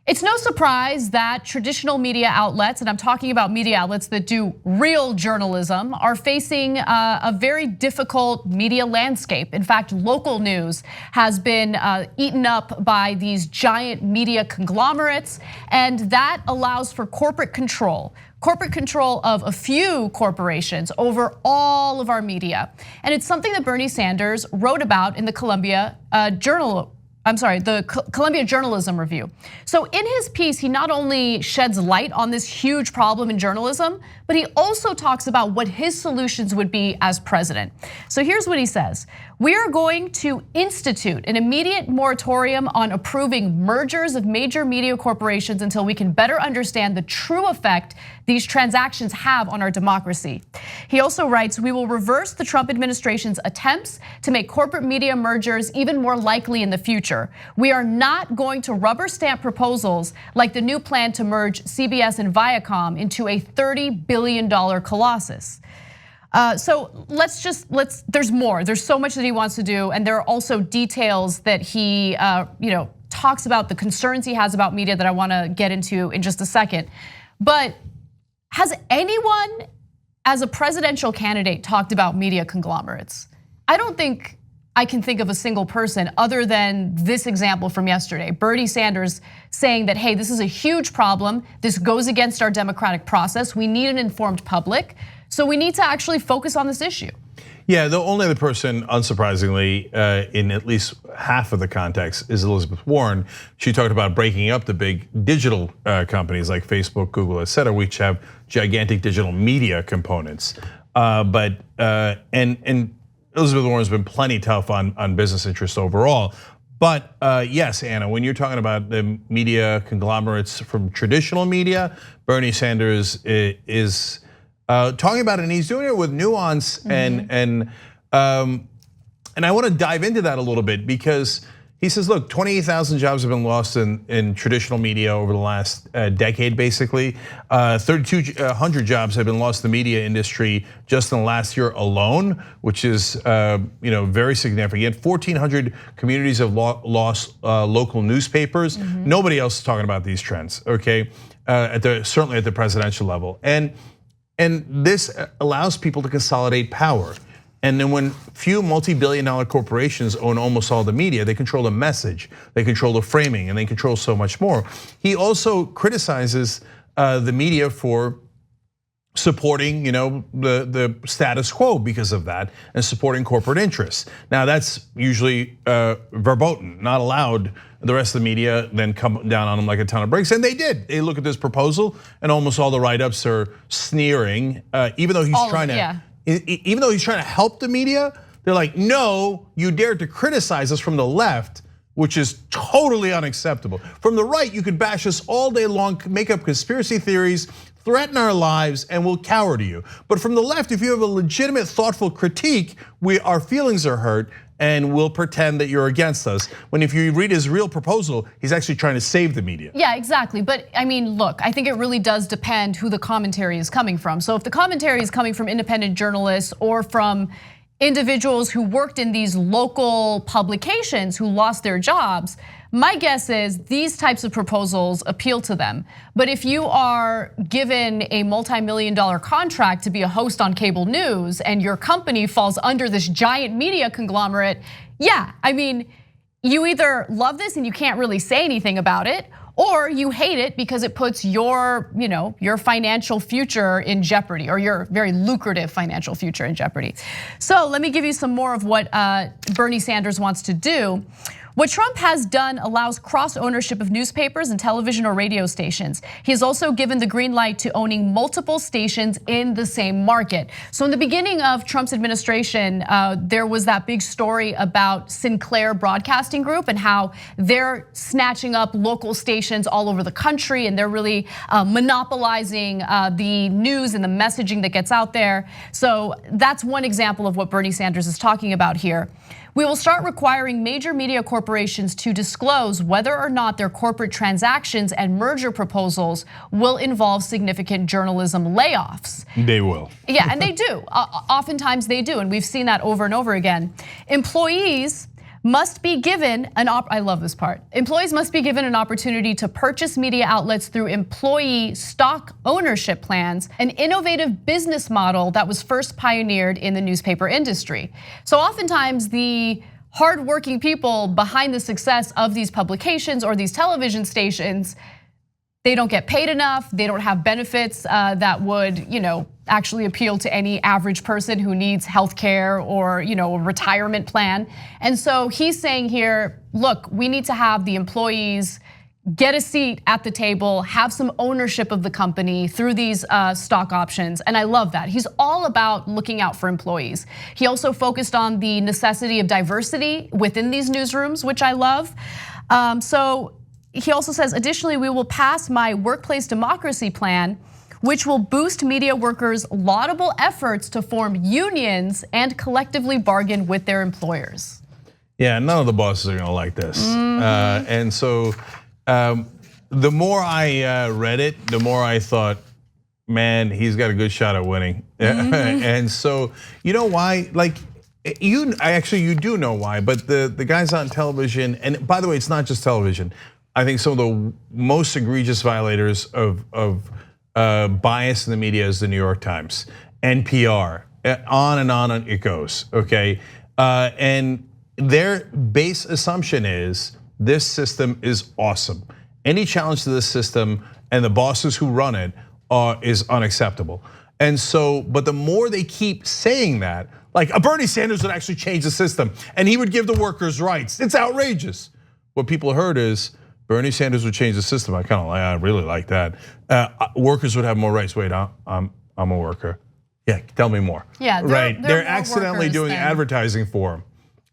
It's no surprise that traditional media outlets, and I'm talking about media outlets that do real journalism, are facing a very difficult media landscape. In fact, local news has been eaten up by these giant media conglomerates, and that allows for corporate control of a few corporations over all of our media. And it's something that Bernie Sanders wrote about in the Columbia Journalism Review. So in his piece, he not only sheds light on this huge problem in journalism, but he also talks about what his solutions would be as president. So here's what he says. We are going to institute an immediate moratorium on approving mergers of major media corporations until we can better understand the true effect these transactions have on our democracy. He also writes, we will reverse the Trump administration's attempts to make corporate media mergers even more likely in the future. We are not going to rubber stamp proposals like the new plan to merge CBS and Viacom into a $30 billion colossus. So there's more. There's so much that he wants to do, and there are also details that he talks about, the concerns he has about media that I want to get into in just a second. But has anyone, as a presidential candidate, talked about media conglomerates? I don't think I can think of a single person other than this example from yesterday. Bernie Sanders saying that, hey, this is a huge problem. This goes against our democratic process. We need an informed public. So we need to actually focus on this issue. Yeah, the only other person, unsurprisingly, in at least half of the context is Elizabeth Warren. She talked about breaking up the big digital companies like Facebook, Google, et cetera, which have gigantic digital media components. And Elizabeth Warren's been plenty tough on business interests overall. But yes, Anna, when you're talking about the media conglomerates from traditional media, Bernie Sanders is talking about it, and he's doing it with nuance, and I want to dive into that a little bit, because he says, look, 28,000 jobs have been lost in traditional media over the last decade, basically. 3,200 jobs have been lost in the media industry just in the last year alone, which is very significant. 1,400 communities have lost local newspapers. Nobody else is talking about these trends, okay? Certainly at the presidential level. And this allows people to consolidate power. And then when few multi-billion-dollar corporations own almost all the media, they control the message, they control the framing, and they control so much more. He also criticizes the media for supporting the status quo because of that, and supporting corporate interests. Now that's usually verboten, not allowed. The rest of the media then come down on them like a ton of bricks, and they did. They look at this proposal, and almost all the write-ups are sneering, even though he's trying to help the media. They're like, no, you dared to criticize us from the left, which is totally unacceptable. From the right, you could bash us all day long, make up conspiracy theories, threaten our lives, and we'll cower to you. But from the left, if you have a legitimate, thoughtful critique, our feelings are hurt, and we'll pretend that you're against us. When if you read his real proposal, he's actually trying to save the media. Yeah, exactly. But I mean, look, I think it really does depend who the commentary is coming from. So if the commentary is coming from independent journalists or from individuals who worked in these local publications who lost their jobs, my guess is these types of proposals appeal to them. But if you are given a multi-million-dollar contract to be a host on cable news and your company falls under this giant media conglomerate, yeah, I mean, you either love this and you can't really say anything about it, or you hate it because it puts your financial future in jeopardy, or your very lucrative financial future in jeopardy. So let me give you some more of what Bernie Sanders wants to do. What Trump has done allows cross-ownership of newspapers and television or radio stations. He has also given the green light to owning multiple stations in the same market. So in the beginning of Trump's administration, there was that big story about Sinclair Broadcasting Group and how they're snatching up local stations all over the country, and they're really monopolizing the news and the messaging that gets out there. So that's one example of what Bernie Sanders is talking about here. We will start requiring major media corporations to disclose whether or not their corporate transactions and merger proposals will involve significant journalism layoffs. They will. Yeah, and they do. Oftentimes they do, and we've seen that over and over again. Employees must be given I love this part. Employees must be given an opportunity to purchase media outlets through employee stock ownership plans, an innovative business model that was first pioneered in the newspaper industry. So oftentimes the hardworking people behind the success of these publications or these television stations, they don't get paid enough, they don't have benefits that would, actually appeal to any average person who needs healthcare or, a retirement plan. And so he's saying here, look, we need to have the employees get a seat at the table, have some ownership of the company through these stock options. And I love that. He's all about looking out for employees. He also focused on the necessity of diversity within these newsrooms, which I love. So he also says, additionally, we will pass my workplace democracy plan, which will boost media workers' laudable efforts to form unions and collectively bargain with their employers. Yeah, none of the bosses are gonna like this. And so the more I read it, the more I thought, man, he's got a good shot at winning. And so, you know why? You do know why, but the guys on television, and by the way, it's not just television. I think some of the most egregious violators of bias in the media is the New York Times, NPR, on and on it goes, okay? And their base assumption is this system is awesome. Any challenge to this system and the bosses who run it is unacceptable. And so, but the more they keep saying that, like Bernie Sanders would actually change the system and he would give the workers rights. It's outrageous. What people heard is Bernie Sanders would change the system. I really like that. Workers would have more rights. Wait, I'm a worker. Yeah, tell me more. Yeah, right. They're accidentally doing advertising for him.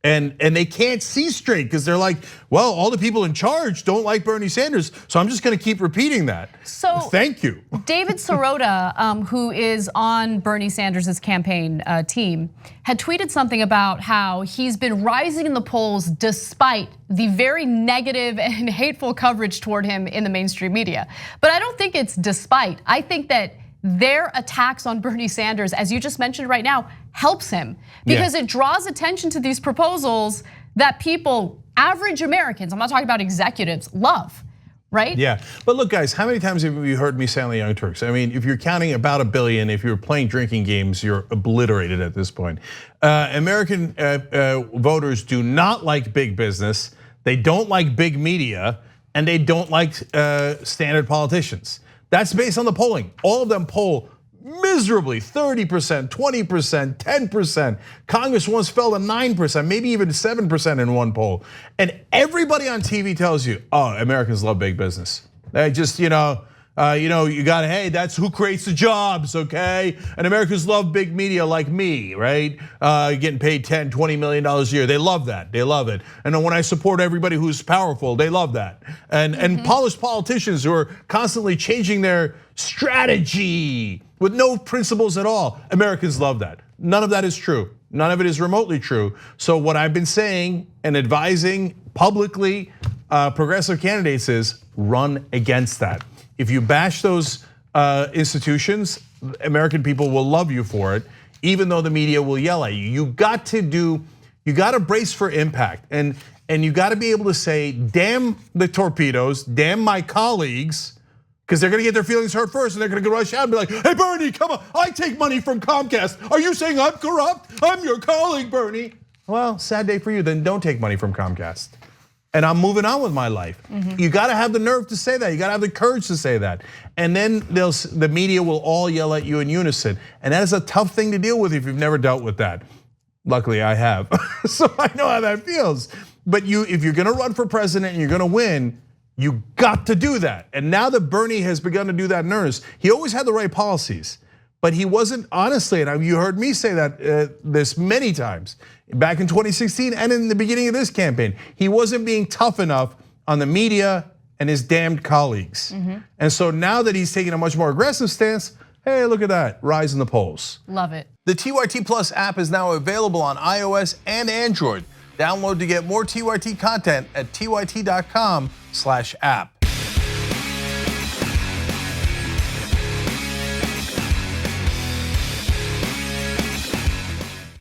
And they can't see straight because they're like, well, all the people in charge don't like Bernie Sanders, so I'm just gonna keep repeating that. So thank you. David Sirota, who is on Bernie Sanders' campaign team, had tweeted something about how he's been rising in the polls despite the very negative and hateful coverage toward him in the mainstream media. But I don't think it's despite. I think that their attacks on Bernie Sanders, as you just mentioned right now, helps him because it draws attention to these proposals that people, average Americans, I'm not talking about executives, love, right? Yeah, but look guys, how many times have you heard me say on the Young Turks? I mean, if you're counting about 1 billion, if you're playing drinking games, you're obliterated at this point. American voters do not like big business, they don't like big media, and they don't like standard politicians. That's based on the polling. All of them poll miserably, 30%, 20%, 10%. Congress once fell to 9%, maybe even 7% in one poll. And everybody on TV tells you, oh, Americans love big business. They just, you gotta, hey, that's who creates the jobs, okay? And Americans love big media like me, right? Getting paid $10, $20 million a year. They love that, they love it. And then when I support everybody who's powerful, they love that. And polished politicians who are constantly changing their strategy with no principles at all, Americans love that. None of that is true. None of it is remotely true. So what I've been saying and advising publicly progressive candidates is run against that. If you bash those institutions, American people will love you for it, even though the media will yell at you. You got to brace for impact, and you got to be able to say, damn the torpedoes, damn my colleagues, because they're gonna get their feelings hurt first, and they're gonna rush out and be like, hey Bernie, come on, I take money from Comcast. Are you saying I'm corrupt? I'm your colleague, Bernie. Well, sad day for you, then don't take money from Comcast. And I'm moving on with my life. You gotta have the nerve to say that. You gotta have the courage to say that. And then the media will all yell at you in unison. And that is a tough thing to deal with if you've never dealt with that. Luckily I have, so I know how that feels. But if you're gonna run for president and you're gonna win, you got to do that. And now that Bernie has begun to do that in earnest, he always had the right policies. But he wasn't, honestly, and you heard me say that this many times, back in 2016 and in the beginning of this campaign, he wasn't being tough enough on the media and his damned colleagues. And so now that he's taking a much more aggressive stance, hey, look at that, rise in the polls. Love it. The TYT Plus app is now available on iOS and Android. Download to get more TYT content at tyt.com/app.